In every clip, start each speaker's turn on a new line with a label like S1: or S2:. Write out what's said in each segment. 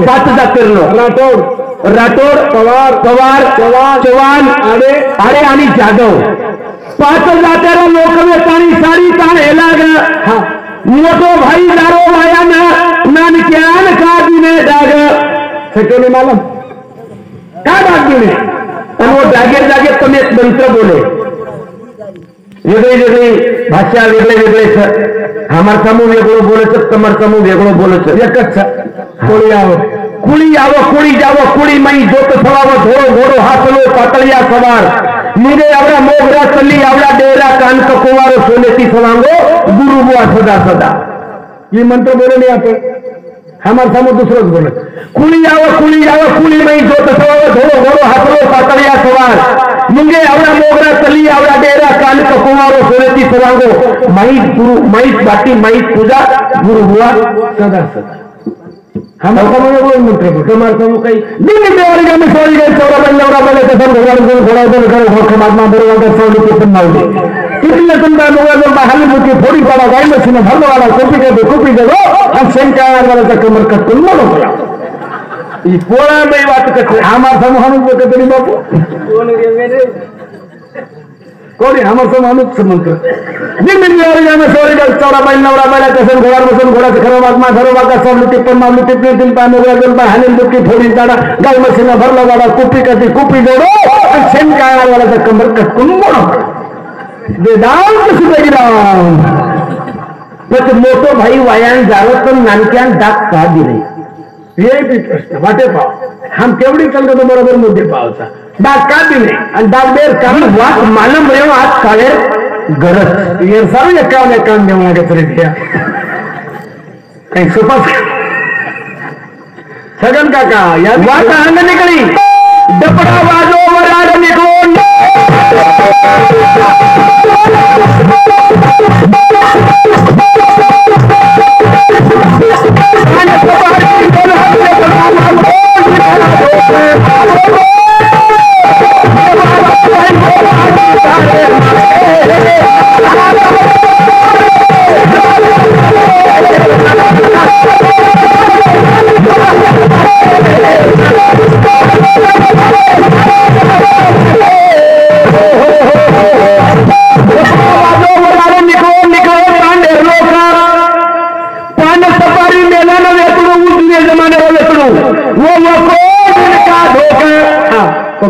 S1: 5 जातीवरून राठोड पवार चव्हाण आडे आणि जाधव 5 जात्याला लोक आणि साडी काढायला मोठो भाई दारो माया नानक्यान का दिने डाग सकेले मालूम काय डाग दिने आणि वो जागे तुम्ही एक मंत्र बोले वेगळी भाषा वेगळे हमार समूह वेगळो बोलत तमर समूह वेगळो बोलत एकच कुळी जावं कुळी माई जोत सवावं धोरो घोडो हासलो पातळिया सवार मुगे आवडा मोगरा चल्ली आवडा डेरा कान कपोवार सोनेती सवांगो गुरु बुआ सदा ये मंत्र बोले नहीं आपण हमार समूह दुसरंच बोलत कुळी जावं कुळी माई जोत सवावं धोरो घोडो हासलो पातळिया सवार मुंगे आवडा मोगरा चली आवडा डेरा कान कपोवारो सोनेती सवांगो माईत बाटी माईत पूजा गुरु बुआ सदा हमारा समूह मंत्र हमारा समूह कई दिन देवरिया में सोरी गए चौरा बल्लवरा बले कसम भगवान घोड़ा घर भोख मातना बरोबर का सोनी के तुम नाउले इसलिए तुम का मोबाइल में बाहर मुझे थोड़ी बड़ा गाय में सुना भरने वाला कॉपी दे दो हम शंका वाला का कमर का तुम ना बोला ये पोड़ा में बात करते हमारा समूह हम को कतरी बापू कौन है मेरे कोणी हमार समानुच मंत्र दिन देवरिया में सोरी गए चौरा बल्लवरा बले कसम घोड़ा खरो बात घरो बात सब लुटी पर मामले कितने दिन पाने हुए दिन पर हालिन लुटी थोड़ी दाड़ा गाय मशीन भरला वाला कुपी जोड़ो और सेन का वाला का कमर का कुंबड़ो वेदांत सुबेराम मत मोटो भाई वायान जावत पण नानक्यान डाक का दिले ये भी प्रश्न वाटे पाव हम केवढी कलर तो बरोबर मुद्दे पावचा डाक का दिले आणि डाक बेर कारण वाट मालूम रहे आज काले गरज ये सारे काम देवना के तरी दिया कहीं सुपस सगन काका या वाट अंग निकली डपड़ा बाजो वराड निकोन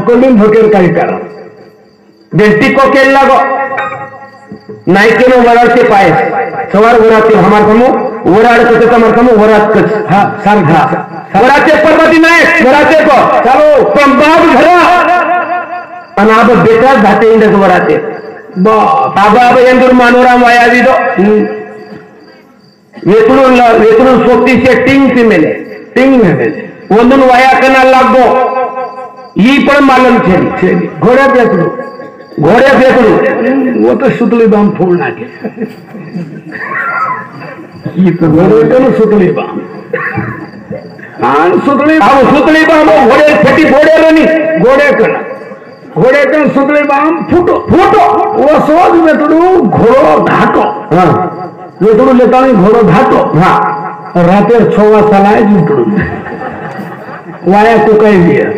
S1: कोलिन भोकेर काही करा बेटी को केल लागो नायके नो वराडते पाय सवार वराते हमार समूह वराड कते तमार समूह वरात कच हां सारखा वराते पर्वती नायक वराते को चलो पण बाब घरा आणि अब बेटा धाते इंदक वराते बाबा यंदुर मानोराम वायावी दो वेतुन सोक्तीचे टिंग तिमेले टिंग मेले वंदुन वाया कना लागो ये पण मालूम छे घोड़े बेचड़ू वो तो सुतली बाम फूल नाखे ये तो घोड़े को सुतली बाम हाँ सुतली बाम घोड़े फेटी घोड़े रनी घोड़े कन सुतली बाम फूटो वो सोच बेचड़ू घोड़ो घाटो हाँ बेचड़ू लेता नहीं घोड़ो घाटो हाँ राते 6 वाजता लाय जुटड़ू वाया तो कही दिया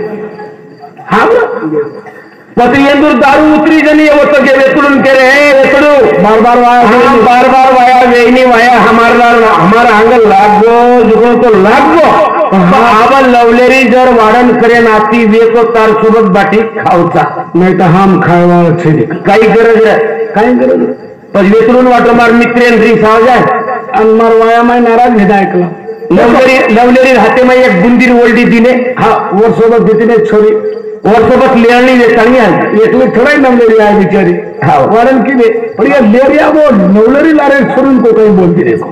S1: पति यंदुर दारू उतरी जनी वो तो वेतुड़न के रहे वेतुड़ू बार वाया वेनी वाया हमारा आंगल लागो जुगो तो लागो आवा लवलेरी जर वाडन करे नाती वे को तार सोबत बाटी खावचा नाही तर हम खायवा छे काही गरज पण वेतुड़न वाटर मार मित्रेन री साव जाय आणि मार वाया माय नाराज भेदा ऐकला लवलेरी हाते माय एक बुंदीर ओल्डी दिने हा वर सोबत देतीने छोरी और सोबत लेरनी लेतानी आहे एकली थोड़ी नवलेरी आहे बिचारी हाँ वारन की ने पर ये लेरिया वो नवलेरी लारे छोड़न को कहीं बोलती देखो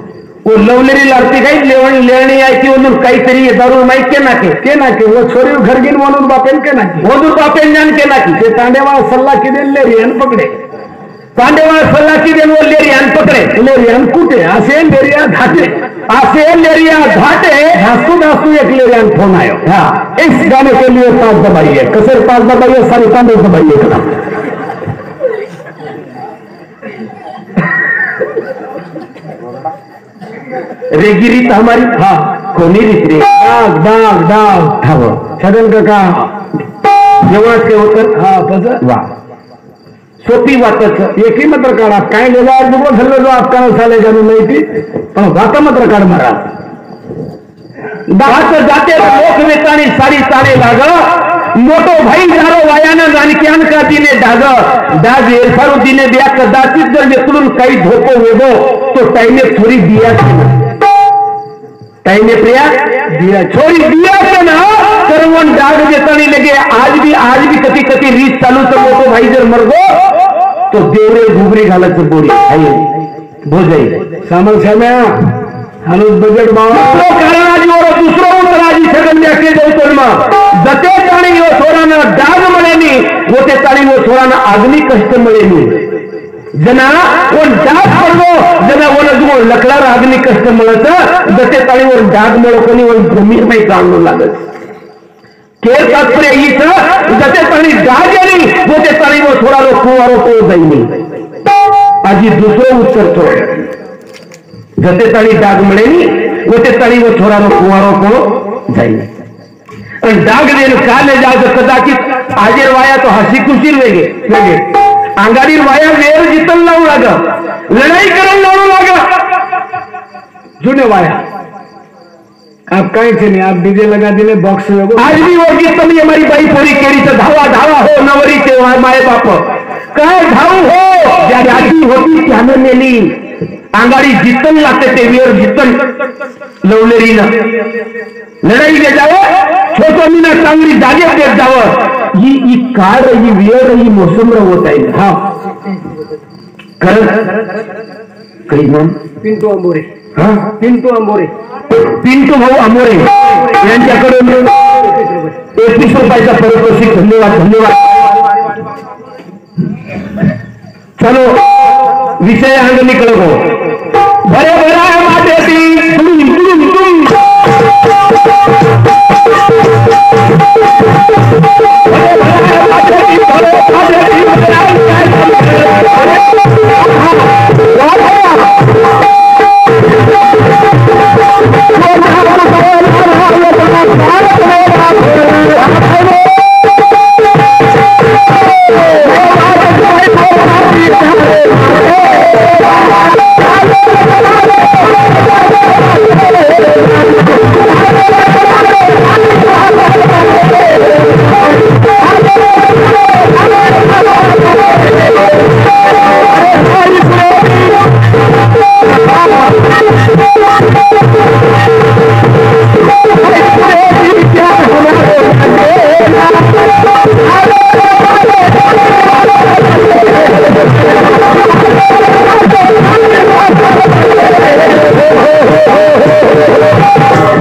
S1: वो लवलेरी लारती काही लेरनी आहे की उन्होंने काही तरी दारू माइक के नाके वो छोरी घर गिन वोनून बापेन के नाके वोनून बापेन जान के नाके ते तांडेवाला सल्ला की देन लेरियन पकड़े तांडेवाला सल्ला की देन वो लेरियन पकड़े लेरियन कूटे आसे लेरिया घाटे धासू एक लेरियन फोन आयो हाँ इस गाने के लिए 5 दबाइए कसर 5 दबाइए सारी 5 दबाइए कदम रेगिरी हमारी हाँ कोणी रे
S2: डाग डाग डाग
S1: हवं
S2: छगन काका
S1: जेवणात काय होतं
S2: हा पच
S1: वा सोपी वाटच
S2: एकही मात्र काढा काय गेला दुबो झालं जो आपल्याला साले जाणून माहिती पण वाता मात्र काढ मारा
S1: दात जाते लोक वेचाणी सारी चाले लाग मोठो भाई झालो वायानं जाणक्यान का तिने डाग डाग एरफारू तिने बिया कदाचित जर वेचून काही धोको वेगो तो टाइमे थोडी बिया टाइमे प्रिया बिया छोरी बिया से ना तर वो डाग वेचाणी लगे आज भी कधी कधी रीत चालू तर मोठो भाई जर मरगो तो देवरे घुगरी घालायचं बोरी आई भोजाई
S2: सामल श्याम्या हनुज बजेट
S1: दुसरो कारणाजीवर दुसरो उतराजी सगळं व्याख्या देतो मग जते ताणी व सोरानं डाग मिळेनी व ते ताणी व सोरानं अग्नी कष्ट मिळेनी जना कोण डाग पडलो जना वन जो लकडार अग्नी कष्ट मिळत जते ताणीवर डाग मिळो कोणी वन जमीन नाही जाणू लागत केर तात्पर्य हीच जते ताणी डाग येणी व ते ताणी व सोरानो कुवारो को जाईनी आजी दुसरं उत्तर थोडं जते ताळी डाग मिळेनी व ते ताळी व छोरानो कुवारो को जाईल पण डाग देन काले जाग कदाचित आजेर वाया तो हसी खुशी वेगे अंगाडीर वाया वेर जितन लावू लाग लढाई करून लावू लाग
S2: जुने वाया आप कहीं से नहीं आप डीजे लगा दिले बॉक्स
S1: आज भी वो गीतन हमारी बाई पोरी केरी से धावा धावा हो नवरी ते माए बाप काय धाव हो ज्या राजी होती त्यानं नेली अंगाडी जितन लागते ते वेर जितन लवलेरीनं लढाई दे जावं छोटो मीना चांगली जागे देत जावं ही काळ ही वेळ ही मोसम होत आहे हा खरं काही मग
S2: पिंटू अंबोरे
S1: हा
S2: पिंटू अंबोरे
S1: पिंटू भाऊ अमोरे यांच्याकडून 21 रुपयाचा पारितोषिक धन्यवाद धन्यवाद चलो विषय अंग निकलो भरे भरा है माते ती तुम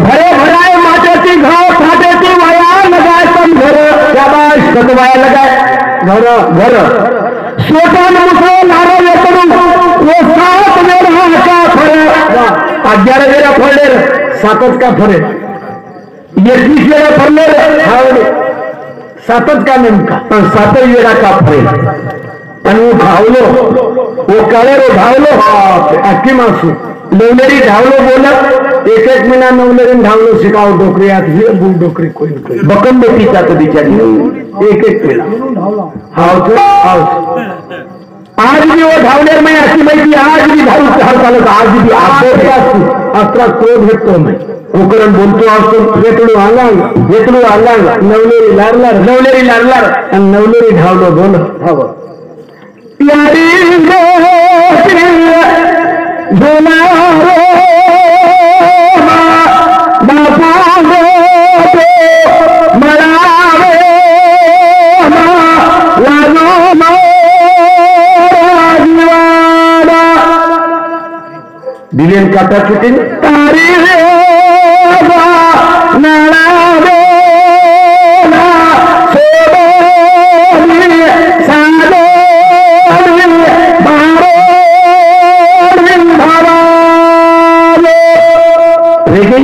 S1: भरे भरा है माते ती घर सोटान मुसळ नारळ करून वो 7 वेळा का फरक 11 वेळा फरलेर 7च का फरक 21 वेळा फरलेर हावले 7च का नेमका पण 7 वेळा का फरक आणि वो धावलो वो काळेरो धावलो अख्खी मासू लवलेरी धावलो बोलत एक महिना नवलेरी धावलो शिकाव डोकरी आत बुल डोकरी कोई बकम बेटीचा तो बिचारी एक वेळा आज भी वो धावनेर में ऐसी माहिती आज भी धावू चालत आज भी अस्त्रा क्रोध भेटतो मैं उकरण बोलतो असतो वेतडू आलांग नवलेरी लारलार आणि नवलेरी धावलो बोल धाव यारी दिलेन काटा चुकीन तारी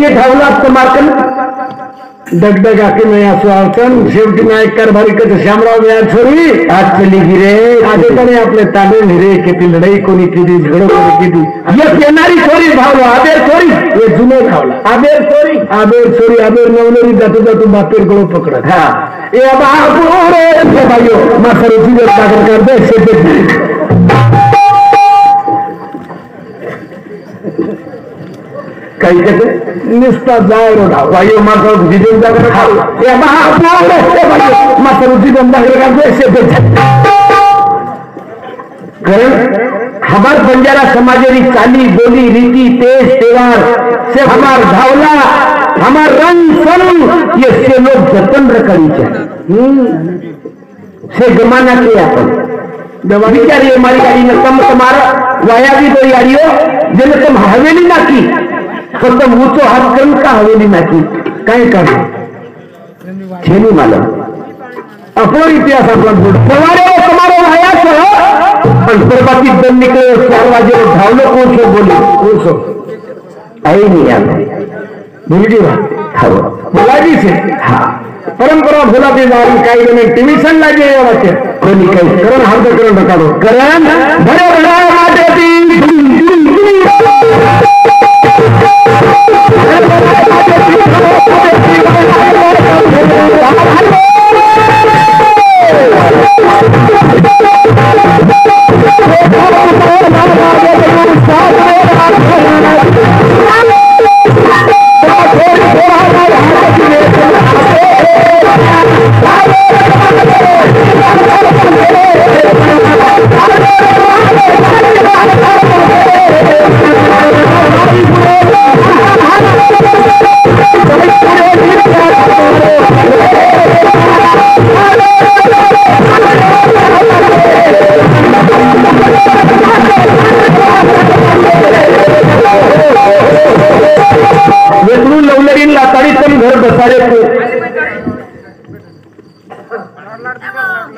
S1: धावला असतं मार्कन
S2: डगडग आखी नाही असो अडचण शेवटी नायक कारभारी कधी श्यामराव या छोरी
S1: आज चली गिरे
S2: आधीपणे आपले तांबे हिरे किती लढाई कोणी केली झगडं कोणी केली
S1: एक येणारी चोरी भावलो आबेर चोरी
S2: हे जुने खावला आबेर चोरी आबेर नवलेरी जातो जातो बापेर गळो पकडत
S1: हा
S2: ए भाईयो मासरूची सागर करते शेते
S1: काही कसं
S2: निसता जाय रोडा
S1: वायू माणसावर जिजून जागर
S2: मासरूची दमदागर करते शेते
S1: कारण हमार बंजारा समाजेरी चाली बोली रीति तेज त्योहार से हमार धावला हमार रंग सन ये से लोग जतन रखनी चाहिए से जमाना के अपन विचारिए हमारी गाड़ी ने कम तुम्हारा वाया भी तो यारियो जिन्हें तुम हवेली ना की तो तुम ऊंचो हाथ करूं का हवेली ना की काय कर छेनी मालूम
S2: अपनो इतिहास आपण
S1: तुम्हारे वाया अंतर्बाती दम निकले 4 बजे धावलो कौन सो बोले आई नहीं आलो
S2: भूलगी बोलाजी से
S1: हाँ
S2: परंपरा भूलाती जारी काही जण टिव्हिशन लागे वाचे
S1: कोणी काही
S2: करण हार्द करण ढकालो
S1: करण भरे भरा माटे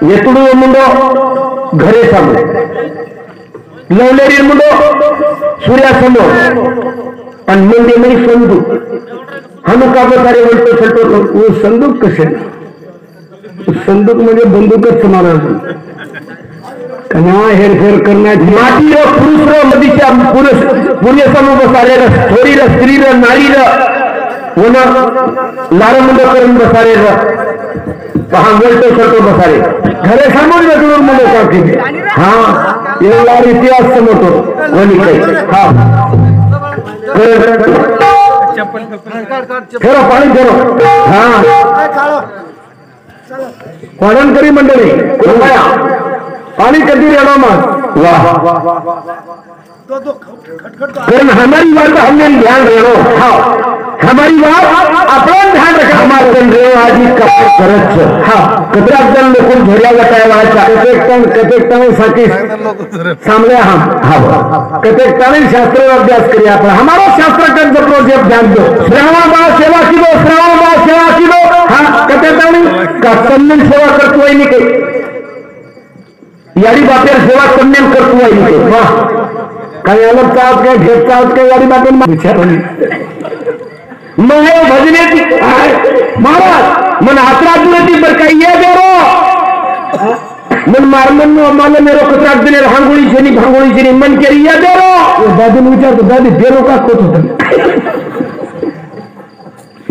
S1: येतुडू मुंडो घरे समोर लवलेरी मुंडो सूर्यासमोर आणि मंदी नाही संदूक हनुका बसारे बोलतो सलतो
S2: वो संदूक कसे संदूक म्हणजे बंदूकच समाराज कन्या हेरफेर करण्याची
S1: माटी व पुरुष व मदीच्या पुण्य समूह बसारे थोडी स्त्री नारी वन लार मुंड करून बसारे हा बोलतो सलतो बसारे
S2: घरे समोर वेगळून मुलं काकी
S1: हा
S2: एवढा इतिहास समजतो
S1: वनी काही
S2: हा
S1: ठेरो पाणी ठेरो हा
S2: वाढणकरी मंडळी
S1: कृपया
S2: पानी कटी रहना मत
S1: वाह कारण हमारी बात का हमने ध्यान रखो हाँ हमारी बात अपना ध्यान रखा हमारे जन रेव आदि करत हाँ कतरा जन लोग झोरिया बताया वाचा
S2: कतेकताने साकी
S1: सामने हम हाँ
S2: कतेकताने शास्त्र अभ्यास करिए आपण हमारा शास्त्र का जपरो जे ध्यान दो
S1: श्रावण बा सेवा की दो श्रावण बा सेवा की दो हाँ
S2: कतेकताने
S1: का सम्मान सेवा करतो है नहीं कहीं यारी बापेर सेवा सम्मान करतो है नहीं कहीं वाह
S2: काही अलग चाहत काय घेत चाहत काय यारी बापेर विचारली
S1: मैं भजने की महाराज मन हाथरा दुरती पर कही है देरो मन मारमन माले मेरो कतराक दिने भांगोळी छेनी मन के रिया देरो
S2: दादी विचार तो दादी देरो का कोत होता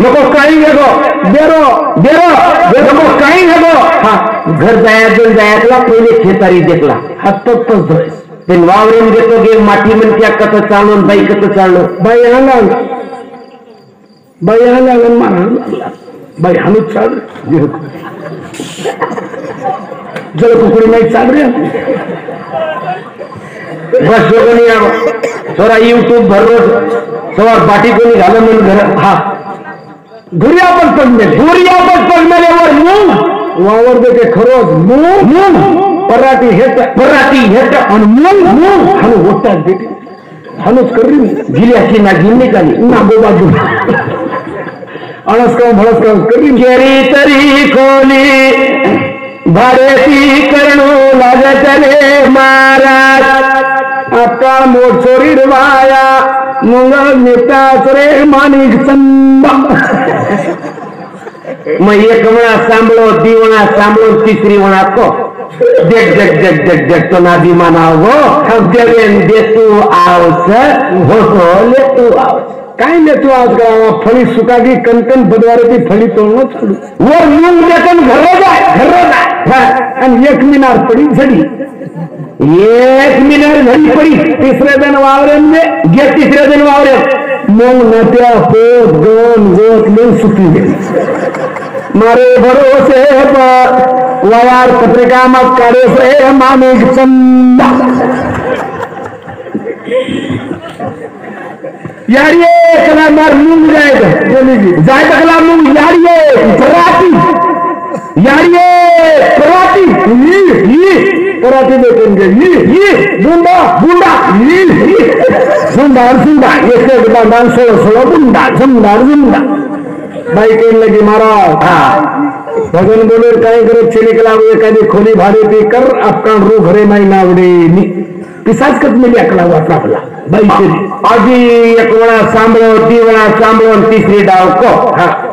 S1: नको काही घेगो देरो नको काही घेगो हाँ घर जायतला पहिले खेतारी देखला
S2: हात तक
S1: पण वावरेन घेतो गे माठी मन क्या कत चाललो बाई कत चाललो
S2: बाई अंगण मारा बाई हनुच चाल जल कुकड़ी नहीं चाल रहे
S1: बस जो कोणी थोड़ा यूट्यूब भर रोज सवार पाठी कोणी घालं म्हणून घर हा
S2: घुरिया पण मेले वर मूंग वावर देखे खरोज मूंग पराठी हेट आणि मूंग हनु ओटा बेटी हनुच कर रही
S1: गिल्याची ना गिन्नी काली
S2: ना बाजू अणसकाव भळसकाव करी
S1: केरी तरी खोली भाडेती करणू लागतले महाराज
S2: आता मोचोरी वाया मुंग नेताच रे माणिक चंबा
S1: मग एक म्हणा सांभळो दिवणा सांभळो तिसरी म्हणा को देख देख देख देख देख तो नादी मानाव देवेन देतू आवस होतो लेतू आवस
S2: काय लेतू आज का फळी सुकागी कणकण बदवाराची फळी तोडणं चालू
S1: वर मूग देकन घरो जाय
S2: आणि एक मिनार पडी झडी
S1: एक मिनार घरी पडी
S2: तिसऱ्या दिन वावरेन
S1: घे तिसऱ्या दिन वावरे
S2: मग नट्या पोत गण गोत लई सुटली गेली मारे भरोसे वयार पत्रिका मत काढे से मानिक चंदा
S1: यारिये कला मार मूंग जाए कला मूंग यारिये पराती यारिये पराती
S2: पराठी देखेंगे बुंदा बुंदा सुंदर सुंदर एक बांधान 16 बुंदा सुंदर बुंदा बाई कहने लगी महाराज भजन बोले काय करत छे निकला एखादी खोली भाडे ती कर आपकान रू घरे नाही नावडे पिसाच कत मिली अकला वापरा आपला बाई केली
S1: आधी एक वेळा सांभळो दिवणा सांभळो तिसरी डाव को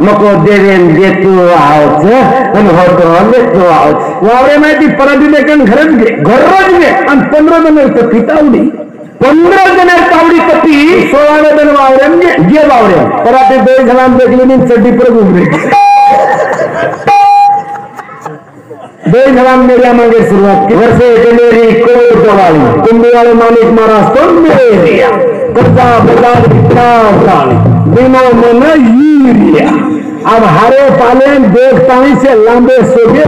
S1: नको देवेन देतू आवच आणि होतो लेतू आवच
S2: वावरे माहिती पराठी देखण घरच घे आणि 15 जण पितावडी
S1: 15 जण तावडी तपी
S2: 16 जण वावरे
S1: घे वावरे
S2: पराठी 2 जणांना देखली मी चड्डी पर उभे 2 जणांना मेल्या मागे सुरुवात की
S1: वर्षे मेरी कोट दवाली
S2: कुंभी वाले मानिक महाराज तो मेरिया कर्जा बजार बिना मन यूरिया अब हरे पाले देख पानी से लांबे सोगे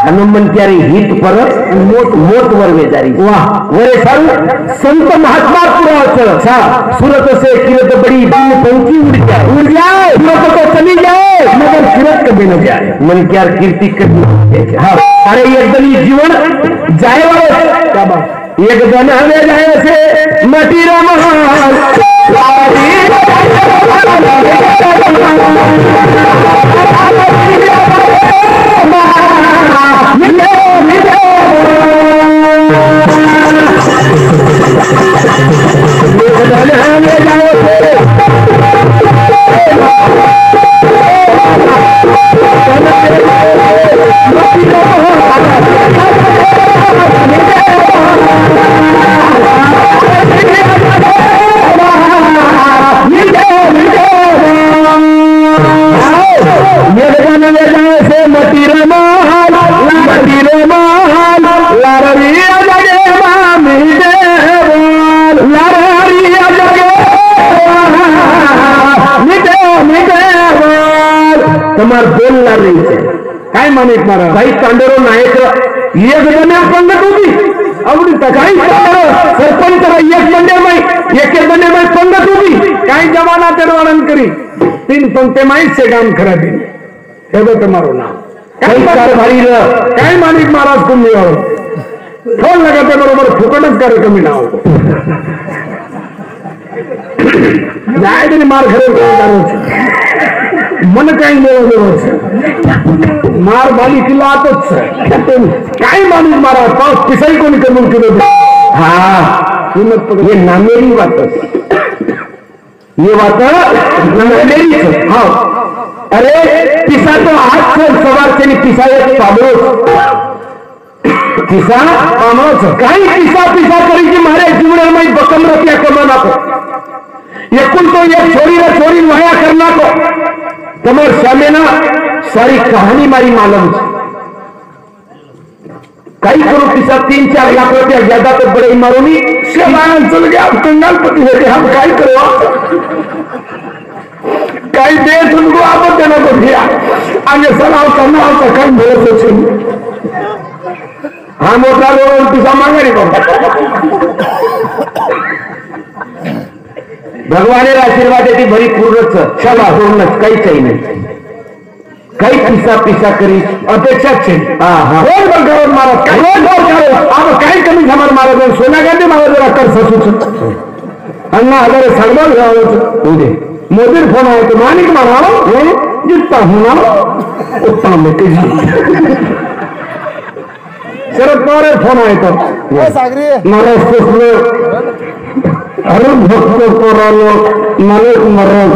S1: हनुमान त्यारी हित परत मोठ मोठ वर वेजारी
S2: वाह
S1: वरे सारू संत महात्मा पुरावच सूरत से किरत बड़ी दिन पंखी उड़ जाए सूरत तो चली जाए
S2: मगर किरत कभी न जाए
S1: मन क्या कीर्ति करनी हाँ अरे एक दिन जीवन जाए वाले
S2: क्या बात
S1: एक दिन हमें जाए से मटी તમાર બોલના રહી છે
S2: काय मानिक महाराज
S1: भाई तांडरो नायक एक जण पंगत होती आवडी काही तांडरो सरपंच एक बंडे माई एक बंडे माई पंगत होती
S2: काय जमाना ते वर्णन करी 3 पंक्ति माई से काम करा दी हे बघ तुम्हारो नाम
S1: काही कारभारी
S2: काय मानिक महाराज कुंभी फोन लगाते बरोबर फुकटच कार्यक्रम नाव नाही मार खरे मन काही मार बाली किल्ला आतच काय माणूस मारा पाऊस पिसाई कोणी कबूल केलं
S1: हा ये नामेरी बात ये बात नामेरी हाँ अरे पिसा तो आज से सवार से पिसा एक पाबोस पिसा पामोस काही पिसा पिसा करी की मारे जीवन में बकम रुपया कमाना को एकूण तो एक छोरी वया करना को तमोर सामे ना सारी कहानी मारी मालूम कई करो पिसा 3-4 लाख रुपया ज्यादा तो बड़े मारूनी
S2: चल गया आप कंगालपति है हम काय करो काही देश उनको आप देना को दिया आगे सलाह करना आपका कहीं बोल सोचे
S1: हाँ मोटा लोग पिसा मांगे नहीं भगवान आशीर्वाद येते भरी पूर्णच क्षमा पूर्णच काही नाही काही पिसा करी अपेक्षा छे
S2: हाँ हाँ रोज बंगावर महाराज रोज करो आप काही कमी हमारे महाराज सोनिया गांधी महाराज जरा कर ससुच अन्ना हजारे सरदार गावत उदे मोदी फोन आया तो मानिक महाराज जितना होना उतना में शरद पवार फोन आया तो महाराज पुष्प अरे भक्त कोरालो मालिक महाराज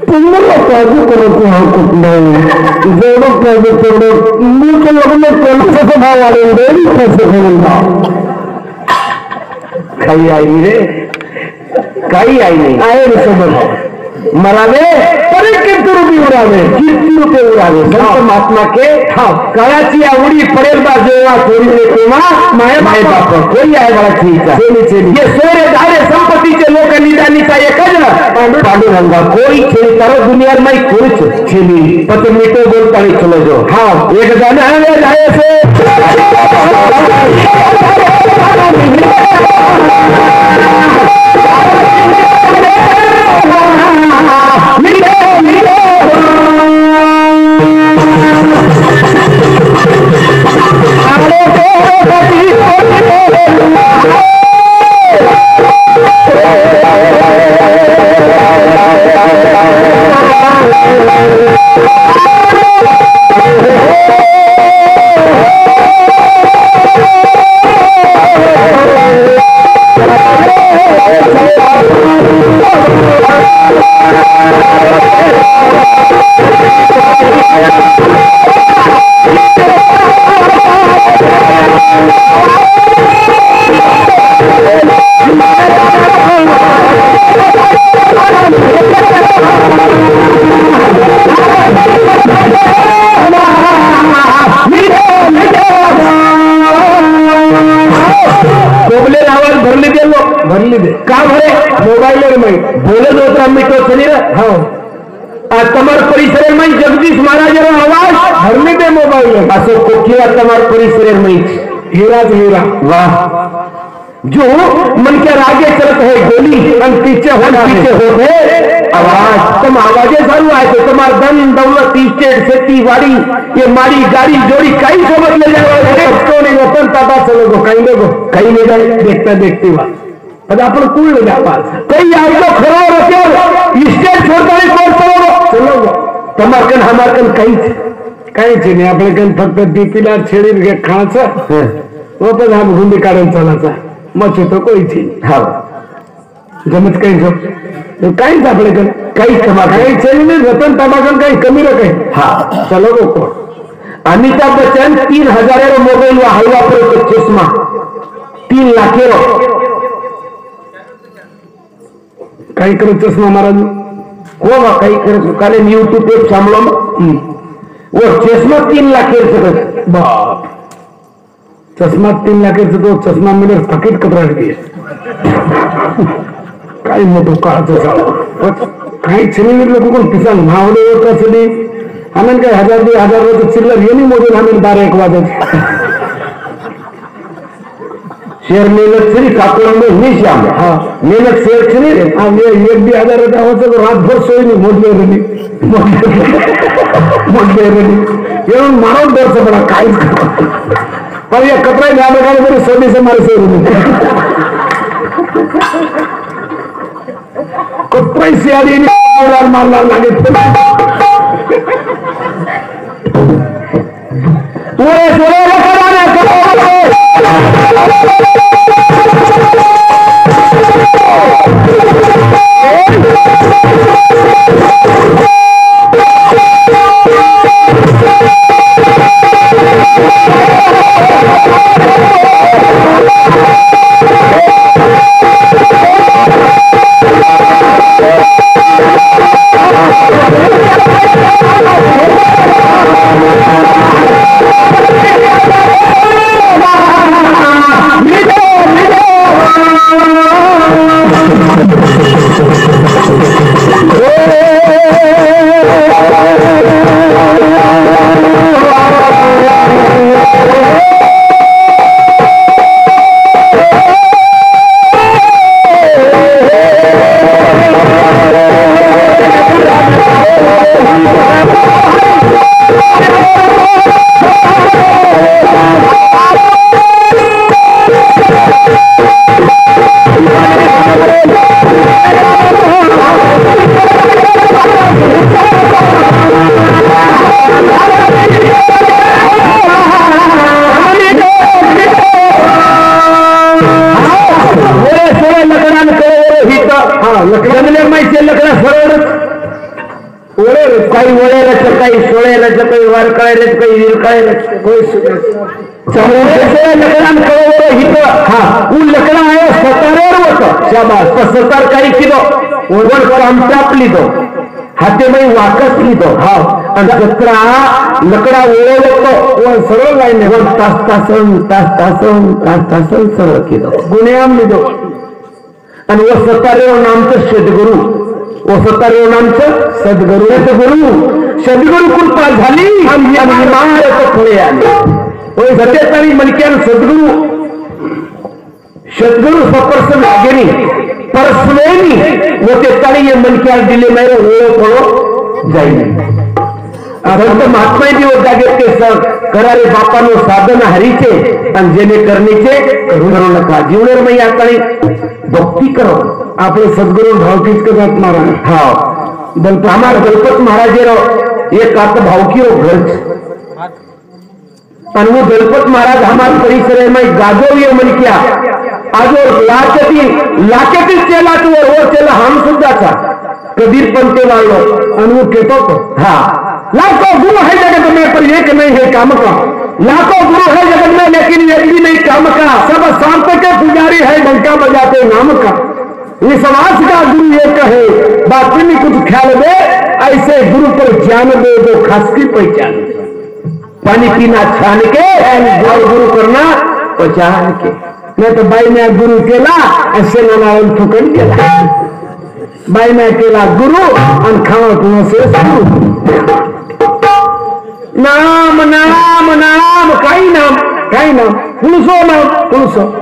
S2: तुम्हाला काळजी करायचं हरकत नाही. जेवढं पाहिजे तेवढं मी तर लग्न कोणाचा भाव वाढेल कसं करून
S1: काही आई नाही रे, काही आई नाही
S2: आहे रे समज
S1: मरावे
S2: तरी किती रुपये उडावे,
S1: किती रुपये उडावे. संत महात्मा के काळाची आवडी पडेल बा जेव्हा चोरीले तेव्हा माय बाप कोणी आहे बघा ठीचा हे सोरे धारे संपत्तीचे लोक निदानीचा एकच पांडुरंगा कोई खेळी तर दुनिया में कोई खेली पत मिटो बोलता चलो जो हाँ एक गाना है जाए से
S2: भरली दे
S1: का भरे
S2: मोबाईल में
S1: बोलत होता मिटो चली
S2: हो
S1: તમાર પરિસરે માં જગદીશ મહારાજનો અવાજ
S2: भरली दे मोबाईल
S1: असो कोकिला તમાર परिसरे में
S2: हीरा हीरा
S1: वाह जो मन के आगे चलत है गोली पीछे होते आवाज तुम आवाजे सारू आए तो तुम्हार धन दौलत स्टेट खेती बाड़ी ये मारी गाड़ी जोड़ी कई समझ ले जाओ
S2: अपन टाटा चलो कहीं ले जाए देखता देखते बात आपण कुल ले जा पास
S1: कई आपको खरो रखो स्टेट छोड़ता
S2: चलो
S1: તમાર કન હમાર કન
S2: कहीं છે नहीं આપણે કન ફક્ત દીપીલા છેડી કે ખાંચા वो पण हम गुंडी काढून चालायचा मच तो कोई थी
S1: હા
S2: गमत काही जो तो काहीच आपले कन
S1: કઈ તમાર
S2: काही छेडी नाही रतन तमाकन काही कमी रखे
S1: હા
S2: चलो लोको
S1: अमिताभ बच्चन 3000 मोबाईल वा हलवा पर चष्मा 3 लाख
S2: काही करत चष्मा महाराज
S1: हो बा काही करत काले यूट्यूब पे सामलो वो चष्मा 3 लाख
S2: बाप चष्मा 3 लाख तो चष्मा मिले फकीट कपड़ा दिए काही मोठं काळाचं काही छेनी लोक कोण पिसान मावले होत असली आम्ही काही 1000-2000 चिल्लर येणी मोजून आम्ही 12-1 वाजत
S1: शेर मेहनत श्री ठाकुर में नहीं श्याम हाँ मेहनत शेर श्री
S2: आम्ही 1-2 हजार आवाज रातभर सोय नाही मोडले येऊन मारून द्यायचं मला काहीच पण या कपडे घ्यायला तरी सोनीचं मारे सोडून कपडे सियारी मारला लागेल
S1: Thank you. सतार काय रे काही काय रे लकडान कळवलं हिथं हा उ लकडा आहे सतारेवर होतं शाबास तर सतार काही किलो वर कामटापली तो हाते बाई वाकस लिहितो हा आणि कचरा लकडा ओळखतो वर सरळ लाईन वर तासन सरळ केलं गुन्हेगाम लिहितो आणि व सतारेवर नामचं सद्गुरू व सतारेवर नामचं सद्गुरू कृपा झाली आणि महाराज फळे आले सत्याचारी मलक्यान सद्गुरू सपर्सन गेली परस्वेनी व ते तळी मलक्याला दिले मेरे ओळख जाईल महात्मा दिवस जागे ते सर करारे बापानो साधन हरीचे आणि जेने करणीचे करू नका जीवनेर मग या तळी भक्ती करो आपले सद्गुरू भावकीच करत महाराज हा दलपत हमार दलपत महाराज एक आता भावकी हो घर आणि वो दलपत महाराज हमारे परिसर में गाजोविय मलकिया आज लाखेतील चेला तू वो चेला हम सुद्धा था कबीर पंते वालो आणि वो कहतो हा लाखों गुरु है जगत में पर एक नहीं है काम का लाखों गुरु है जगत में लेकिन एक भी नहीं काम का सब शांत के पुजारी है डंका बजाते नाम का ये समाज का गुरु एक है बाकी में कुछ ख्याल दे ऐसे गुरु पर ज्ञान दे जो खास की पहचान पानी पीना छान के और गुरु करना पहचान के नहीं तो बाई में गुरु केला ऐसे नाम ठुकन केला बाई में केला गुरु और खावा पीना से नाम नाम नाम काही नाम पुलसो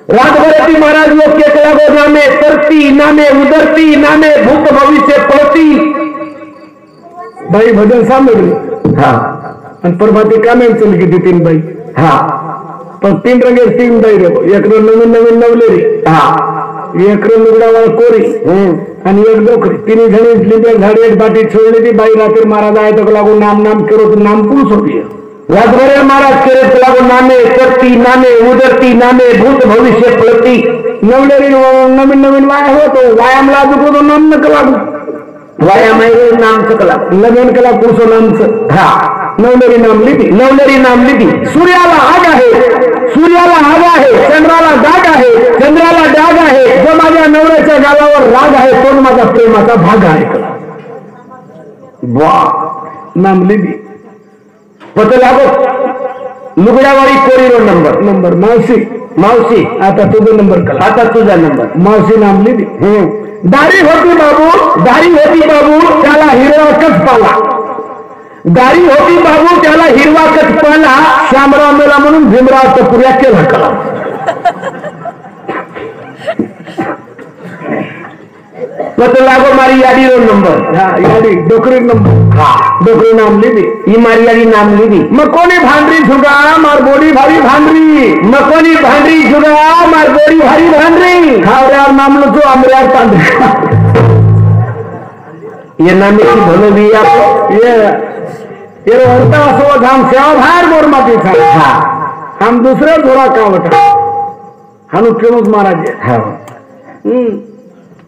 S1: राजभरती महाराज लोग के लागो नामे तरती नामे उदरती नामे भूत भविष्य पड़ती भाई भजन सामग्री हाँ आणि प्रभाती कामे चल की तीन बाई हा पण तीन रंगे तीन बाई रे एक नवीन नवलेरी हा एक लुगडावाला कोरी आणि एक डोकरी तिन्ही जणी लिंबे झाडी एक बाटी छोडली ती बाई रात्री महाराज आहे तो लागून नाम करो तो नाम पुरुष होती राजभर महाराज करे तो लागून नामे करती नामे उदरती नामे भूत भविष्य पळती नवलेरी नवीन वाय होतो व्यायाम लागू तो नाम नका लागू व्यायाम आहे नाम चकला नवीन कला पुरुष नामचं हा नवलेरी नाम लिपी सूर्याला आग आहे चंद्राला डाग आहे चंद्राला डाग आहे जो माझ्या नवऱ्याच्या गालावर राग आहे तो माझा प्रेमाचा भाग आहे वा नाम लिपी पत्र लागो लुगड्यावारी कोरीरो नंबर मावशी आता तुझा नंबर मावशी नाम लिपी दारी होती बाबू त्याला हिरवा कच पाला दारी होती बाबू त्याला हिरवा कच पाला श्यामराव मेला म्हणून भीमराव टपुऱ्या केला कला पत्र लागो मारी यादी रो नंबर यादी डोकरी नंबर डोकरी नाम लीधी ही मारी यादी नाम लीधी मकोनी भांडरी झुगा मार बोडी भारी भांडरी मकोनी भांडरी झुगा मार बोडी भारी भांडरी खावऱ्यावर नाम लो जो आमऱ्यावर तांदरी ये नाम की भलो भी आप ये होता सो हम सेवाभार मोर माती था हम दूसरे थोड़ा कावटा हम प्रमुख महाराज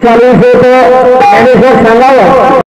S1: चालू से तो सांगा